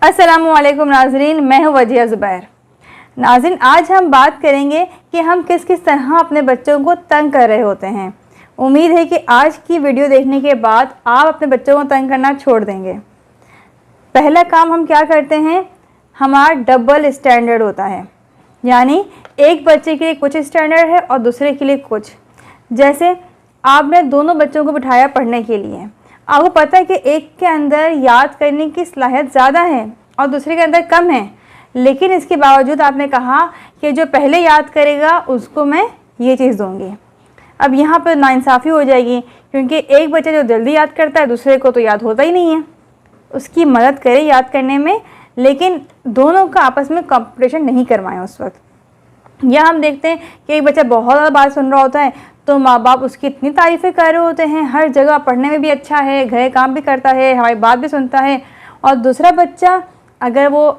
अस्सलामुअलैकुम नाज़रीन, मैं हूँ वजिया ज़ुबैर। नाज़रीन, आज हम बात करेंगे कि हम किस किस तरह अपने बच्चों को तंग कर रहे होते हैं। उम्मीद है कि आज की वीडियो देखने के बाद आप अपने बच्चों को तंग करना छोड़ देंगे। पहला काम हम क्या करते हैं, हमारा डबल स्टैंडर्ड होता है, यानी एक बच्चे के लिए कुछ स्टैंडर्ड है और दूसरे के लिए कुछ। जैसे आपने दोनों बच्चों को बिठाया पढ़ने के लिए, आपको पता है कि एक के अंदर याद करने की सलाहियत ज़्यादा है और दूसरे के अंदर कम है, लेकिन इसके बावजूद आपने कहा कि जो पहले याद करेगा उसको मैं ये चीज़ दूँगी। अब यहाँ पर नाइंसाफ़ी हो जाएगी, क्योंकि एक बच्चा जो जल्दी याद करता है दूसरे को तो याद होता ही नहीं है। उसकी मदद करें याद करने में, लेकिन दोनों का आपस में कंपटीशन नहीं करवाएं उस वक्त। या हम देखते हैं कि एक बच्चा बहुत ज़्यादा बात सुन रहा होता है तो माँ बाप उसकी इतनी तारीफ़ें कर रहे होते हैं, हर जगह पढ़ने में भी अच्छा है, घर काम भी करता है, हमारी बात भी सुनता है। और दूसरा बच्चा अगर वो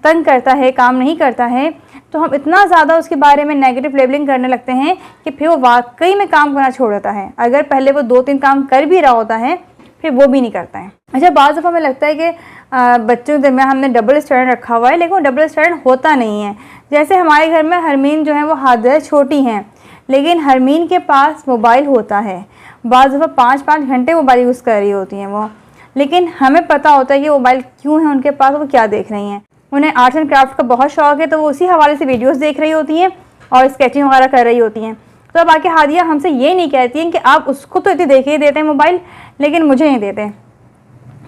तंग करता है, काम नहीं करता है, तो हम इतना ज़्यादा उसके बारे में नेगेटिव लेबलिंग करने लगते हैं कि फिर वो वाकई में काम करना छोड़ देता है। अगर पहले वो 2-3 काम कर भी रहा होता है फिर वो भी नहीं करता है। अच्छा, बाज़ दफ़ा हमें लगता है कि बच्चों के दरमियान हमने डबल स्टैंडर्ड रखा हुआ है, लेकिन वो डबल स्टैंडर्ड होता नहीं है। जैसे हमारे घर में हरमीन जो है वो हाथ छोटी हैं, लेकिन हरमीन के पास मोबाइल होता है। बाज़ दफ़ा 5-5 घंटे मोबाइल यूज़ कर रही होती हैं वो, लेकिन हमें पता होता है कि मोबाइल क्यों है उनके पास, वो क्या देख रही हैं। उन्हें आर्ट्स एंड क्राफ्ट का बहुत शौक़ है, तो वो उसी हवाले से वीडियोस देख रही होती हैं और स्केचिंग वगैरह कर रही होती हैं। तो अब आके हादिया हमसे ये नहीं कहती हैं कि आप उसको तो इतनी देखे ही देते हैं मोबाइल, लेकिन मुझे नहीं देते,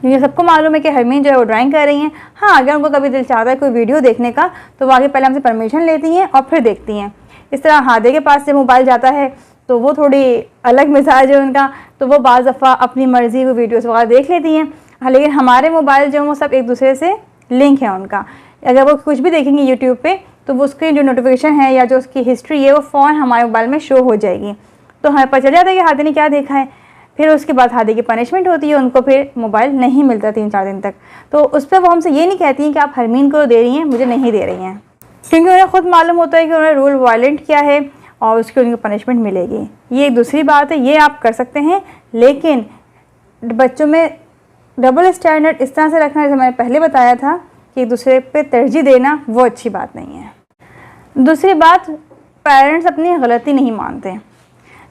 क्योंकि सबको मालूम है कि हरमीन जो है वो ड्राइंग कर रही हैं। हाँ, अगर उनको कभी दिल चाहता है कोई वीडियो देखने का तो वो आगे पहले हमसे परमिशन लेती हैं और फिर देखती हैं। इस तरह हादे के पास से मोबाइल जाता है तो वो थोड़ी अलग मिजाज है उनका, तो वो बाज़ दफ़ा अपनी मर्ज़ी को वीडियोस वगैरह देख लेती हैं। हाँ, लेकिन हमारे मोबाइल जो वो सब एक दूसरे से लिंक है उनका। अगर वो कुछ भी देखेंगे यूट्यूब पे तो वो उसकी जो नोटिफिकेशन है या जो उसकी हिस्ट्री है वो फ़ौरन हमारे मोबाइल में शो हो जाएगी, तो हमें पता चल जाता है कि हादी ने क्या देखा है। फिर उसके बाद हादी की पनिशमेंट होती है, उनको फिर मोबाइल नहीं मिलता 3-4 दिन तक। तो उस पर वो हमसे ये नहीं कहती हैं कि आप हरमीन को दे रही हैं, मुझे नहीं दे रही हैं, क्योंकि उन्हें ख़ुद मालूम होता है कि उन्हें रूल वायलेंट किया है और उसकी उनको पनिशमेंट मिलेगी। ये एक दूसरी बात है, ये आप कर सकते हैं, लेकिन बच्चों में डबल स्टैंडर्ड इस तरह से रखना, जैसे मैंने पहले बताया था कि एक दूसरे पे तरजीह देना, वो अच्छी बात नहीं है। दूसरी बात, पेरेंट्स अपनी गलती नहीं मानते।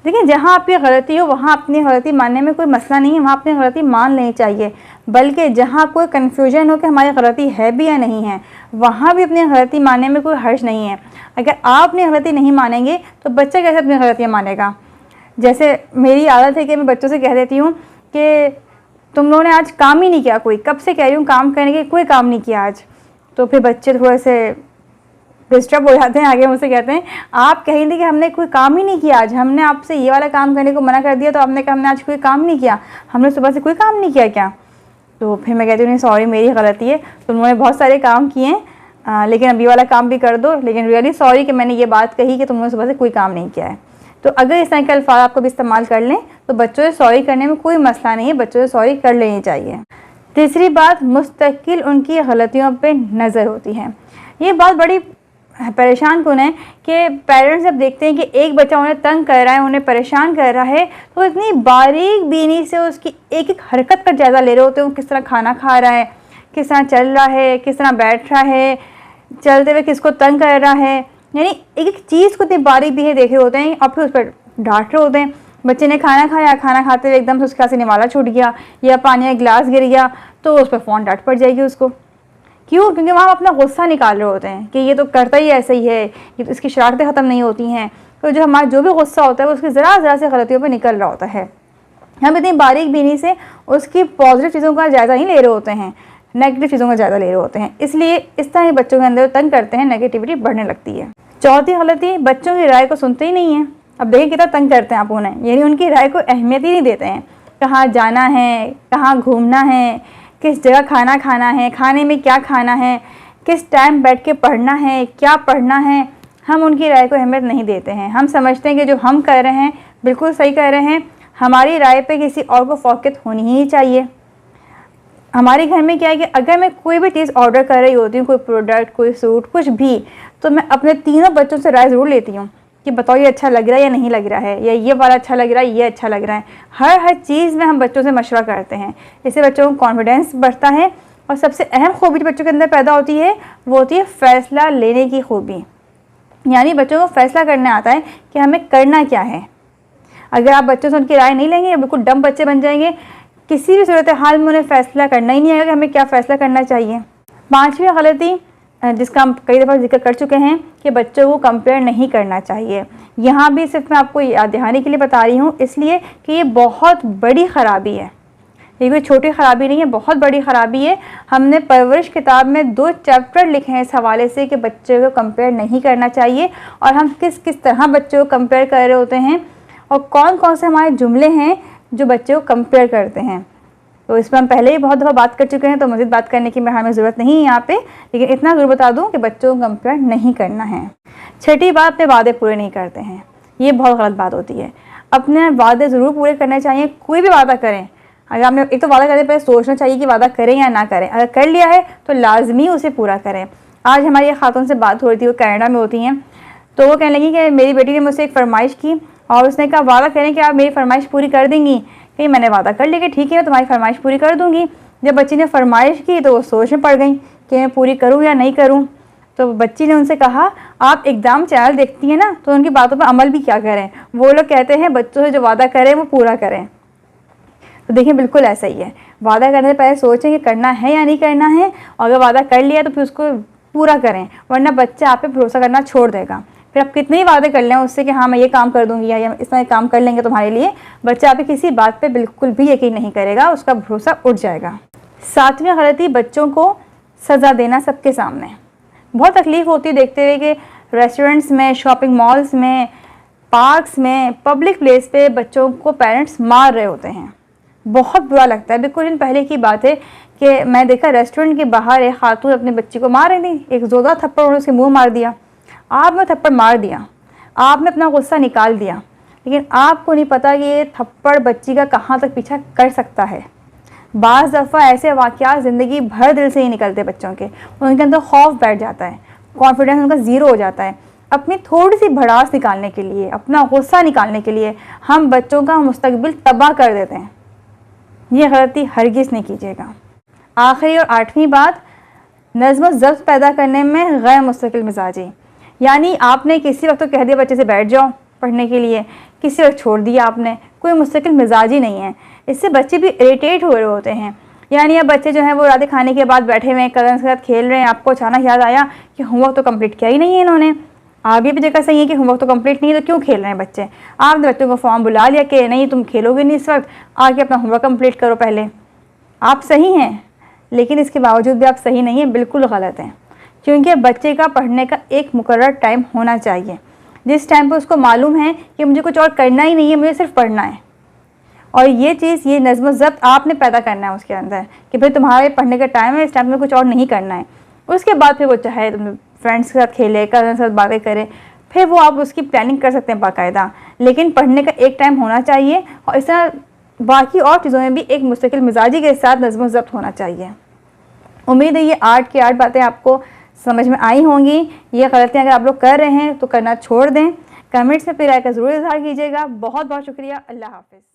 देखिए, जहाँ आपकी गलती हो वहाँ अपनी गलती मानने में कोई मसला नहीं है, वहाँ अपनी गलती मान लेनी चाहिए। बल्कि जहाँ कोई कन्फ्यूजन हो कि हमारी गलती है भी या नहीं है, वहाँ भी अपनी गलती मानने में कोई हर्ज नहीं है। अगर आप अपनी गलती नहीं मानेंगे तो बच्चा कैसे अपनी गलतियाँ मानेगा। जैसे मेरी आदत है कि मैं बच्चों से कह देती हूँ कि तुम लोगों ने आज काम ही नहीं किया, कोई कब से कह रही हूँ काम करने के, कोई काम नहीं किया आज। तो फिर बच्चे थोड़े से डिस्टर्ब हो जाते हैं, आगे मुझसे कहते हैं आप कह रही थी कि हमने कोई काम ही नहीं किया आज, हमने आपसे ये वाला काम करने को मना कर दिया तो आपने कहा हमने आज कोई काम नहीं किया, हमने सुबह से कोई काम नहीं किया क्या। तो फिर मैं कहती हूँ नहीं सॉरी, मेरी गलती है, तुम लोगों ने बहुत सारे काम किए हैं, लेकिन अभी वाला काम भी कर दो, लेकिन रियली सॉरी कि मैंने ये बात कही कि तुम लोगों ने सुबह से कोई काम नहीं किया है। तो अगर इस तरह के अल्फाज आपको भी इस्तेमाल कर लें तो बच्चों से सॉरी करने में कोई मसला नहीं है, बच्चों से सॉरी कर लेनी चाहिए। तीसरी बात, मुस्तकिल उनकी गलतियों पर नज़र होती है। ये बात बड़ी परेशान कौन है कि पेरेंट्स जब देखते हैं कि एक बच्चा उन्हें तंग कर रहा है, उन्हें परेशान कर रहा है, तो इतनी बारीक बीनी से उसकी एक एक हरकत का जायज़ा ले रहे होते हैं। वो किस तरह खाना खा रहा है, किस तरह चल रहा है, किस तरह बैठ रहा है, चलते हुए किसको तंग कर रहा है, यानी एक एक चीज़ को इतनी बारीक बीनी देख रहे होते हैं और फिर उस पर डांट रहे होते हैं। बच्चे ने खाना खाया, खाना खाते हुए एकदम से उसके हाथ से निवाला छूट गया या पानी का गिलास गिर गया तो उस पर फ़ौरन डांट पड़ जाएगी उसको। क्यों? क्योंकि वहाँ अपना गुस्सा निकाल रहे होते हैं कि ये तो करता ही ऐसे ही है, ये तो इसकी शरारतें ख़त्म नहीं होती हैं। तो जो हमारा जो भी गुस्सा होता है वो उसकी ज़रा से गलतियों पे निकल रहा होता है। हम इतनी बारीक बीनी से उसकी पॉजिटिव चीज़ों का जायज़ा नहीं ले रहे होते हैं, नेगेटिव चीज़ों का जायज़ा ले रहे होते हैं। इसलिए इस तरह बच्चों के अंदर तंग करते हैं, नेगेटिविटी बढ़ने लगती है। चौथी गलती, बच्चों की राय को सुनते ही नहीं है। अब देखिए कितना तंग करते हैं आप उन्हें, यानी उनकी राय को अहमियत ही नहीं देते हैं। कहाँ जाना है, कहाँ घूमना है, किस जगह खाना खाना है, खाने में क्या खाना है, किस टाइम बैठ के पढ़ना है, क्या पढ़ना है, हम उनकी राय को अहमियत नहीं देते हैं। हम समझते हैं कि जो हम कर रहे हैं बिल्कुल सही कर रहे हैं, हमारी राय पे किसी और को फ़ौक़ियत होनी ही चाहिए। हमारे घर में क्या है कि अगर मैं कोई भी चीज़ ऑर्डर कर रही होती हूँ, कोई प्रोडक्ट, कोई सूट, कुछ भी, तो मैं अपने तीनों बच्चों से राय ज़रूर लेती हूँ कि बताओ ये अच्छा लग रहा है या नहीं लग रहा है, या ये वाला अच्छा लग रहा है, ये अच्छा लग रहा है। हर चीज़ में हम बच्चों से मशवरा करते हैं। इससे बच्चों को कॉन्फिडेंस बढ़ता है और सबसे अहम खूबी जो बच्चों के अंदर पैदा होती है वो होती है फ़ैसला लेने की खूबी। यानी बच्चों को फ़ैसला करने आता है कि हमें करना क्या है। अगर आप बच्चों से उनकी राय नहीं लेंगे, बिल्कुल डम बच्चे बन जाएंगे। किसी भी सूरत हाल में उन्हें फ़ैसला करना ही नहीं आएगा कि हमें क्या फ़ैसला करना चाहिए। 5वीं गलती जिसका हम कई दफ़ा जिक्र कर चुके हैं कि बच्चों को कंपेयर नहीं करना चाहिए। यहाँ भी सिर्फ मैं आपको याद दिलाने के लिए बता रही हूँ, इसलिए कि ये बहुत बड़ी ख़राबी है। ये कोई छोटी ख़राबी नहीं है, बहुत बड़ी ख़राबी है। हमने परवरिश किताब में 2 चैप्टर लिखे हैं इस हवाले से कि बच्चों को कंपेयर नहीं करना चाहिए और हम किस किस तरह बच्चों को कंपेयर कर रहे होते हैं और कौन कौन से हमारे जुमले हैं जो बच्चों को कंपेयर करते हैं। तो इस पर हम पहले ही बहुत दफ़ा बात कर चुके हैं, तो मज़ीद बात करने की हमें ज़रूरत नहीं है यहाँ पे, लेकिन इतना ज़रूर बता दूँ कि बच्चों को कंपेयर नहीं करना है। 6ठी बात, अपने वादे पूरे नहीं करते हैं। ये बहुत गलत बात होती है। अपने वादे ज़रूर पूरे करने चाहिए। कोई भी वादा करें, अगर आपने एक तो वादा करने पहले सोचना चाहिए कि वादा करें या ना करें। अगर कर लिया है तो लाजमी उसे पूरा करें। आज हमारी एक खातून से बात हो रही थी, वो कनाडा में होती हैं, तो वो कहने लगी कि मेरी बेटी ने मुझसे एक फरमाइश की और उसने कहा वादा करें कि आप मेरी फरमाइश पूरी कर देंगी। कि मैंने वादा कर लिया कि ठीक है मैं तुम्हारी फरमाइश पूरी कर दूँगी। जब बच्ची ने फरमाइश की तो वो सोच में पड़ गई कि मैं पूरी करूँ या नहीं करूँ। तो बच्ची ने उनसे कहा आप एग्ज़ाम चैनल देखती हैं ना, तो उनकी बातों पर अमल भी क्या करें। वो लोग कहते हैं बच्चों से जो वादा करें वो पूरा करें। तो देखिए बिल्कुल ऐसा ही है। वादा करने से पहले सोचें कि करना है या नहीं करना है, और अगर वादा कर लिया तो फिर उसको पूरा करें, वरना बच्चा आप पे भरोसा करना छोड़ देगा। फिर आप कितने ही वादे कर लें उससे कि हाँ मैं ये काम कर दूंगी या इतना काम कर लेंगे तुम्हारे लिए, बच्चा आप पे किसी बात पे बिल्कुल भी यकीन नहीं करेगा, उसका भरोसा उठ जाएगा। 7वीं गलती, बच्चों को सज़ा देना सबके सामने। बहुत तकलीफ़ होती है देखते हुए कि रेस्टोरेंट्स में, शॉपिंग मॉल्स में, पार्क्स में, पब्लिक प्लेस पे बच्चों को पेरेंट्स मार रहे होते हैं। बहुत बुरा लगता है। बिल्कुल दिन पहले की बात है कि मैं देखा रेस्टोरेंट के बाहर एक खातून अपने बच्ची को मार रही थी। एक ज़ोरदार थप्पड़ उन्होंने उसके मुंह मार दिया। आपने थप्पड़ मार दिया, आपने अपना गुस्सा निकाल दिया, लेकिन आपको नहीं पता कि ये थप्पड़ बच्ची का कहाँ तक पीछा कर सकता है। बाज़ दफ़ा ऐसे वाक़यात ज़िंदगी भर दिल से ही निकलते बच्चों के, उनके अंदर खौफ बैठ जाता है, कॉन्फिडेंस उनका ज़ीरो हो जाता है। अपनी थोड़ी सी भड़ास निकालने के लिए, अपना गुस्सा निकालने के लिए हम बच्चों का मुस्तकबिल तबाह कर देते हैं। ये गलती हरगिज़ नहीं कीजिएगा। आखिरी और 8वीं बात, नज़्म व ज़ब्त पैदा करने में गैर मुस्तकिल मिजाजी। यानी आपने किसी वक्त तो कह दिया बच्चे से बैठ जाओ पढ़ने के लिए, किसी वक्त छोड़ दिया आपने, कोई मुस्तकिल मिजाजी नहीं है। इससे बच्चे भी इरिटेट हो रहे होते हैं। यानी अब बच्चे जो हैं वो रात खाने के बाद बैठे हुए हैं, कज़न्स के साथ खेल रहे हैं, आपको अचानक याद आया कि होमवर्क तो कंप्लीट किया ही नहीं है इन्होंने। आप भी जगह सही है कि होमवर्क तो कंप्लीट नहीं है, तो क्यों खेल रहे हैं बच्चे। आपने बच्चों को फॉर्म बुला लिया कि नहीं तुम खेलोगे नहीं इस वक्त, आके अपना होमवर्क कंप्लीट करो पहले। आप सही हैं, लेकिन इसके बावजूद भी आप सही नहीं हैं, बिल्कुल गलत हैं। क्योंकि बच्चे का पढ़ने का एक मुकर्रर टाइम होना चाहिए, जिस टाइम पर उसको मालूम है कि मुझे कुछ और करना ही नहीं है, मुझे सिर्फ पढ़ना है। और ये चीज़, ये नज़्म व ज़ब्त आपने पैदा करना है उसके अंदर कि भाई तुम्हारे पढ़ने का टाइम है, इस टाइम में कुछ और नहीं करना है। उसके बाद फिर वो चाहे फ्रेंड्स के साथ खेले, कज़न के साथ बातें करे, फिर वो आप उसकी प्लानिंग कर सकते हैं बाकायदा। लेकिन पढ़ने का एक टाइम होना चाहिए और इस तरह बाकी और चीज़ों में भी एक मुस्तकिल मिजाजी के साथ नज़्म व ज़ब्त होना चाहिए। उम्मीद है ये 8 की 8 बातें आपको समझ में आई होंगी। ये गलतियाँ अगर आप लोग कर रहे हैं तो करना छोड़ दें। कमेंट्स में अपनी राय का ज़रूर इज़हार कीजिएगा। बहुत बहुत शुक्रिया। अल्लाह हाफ़िज़।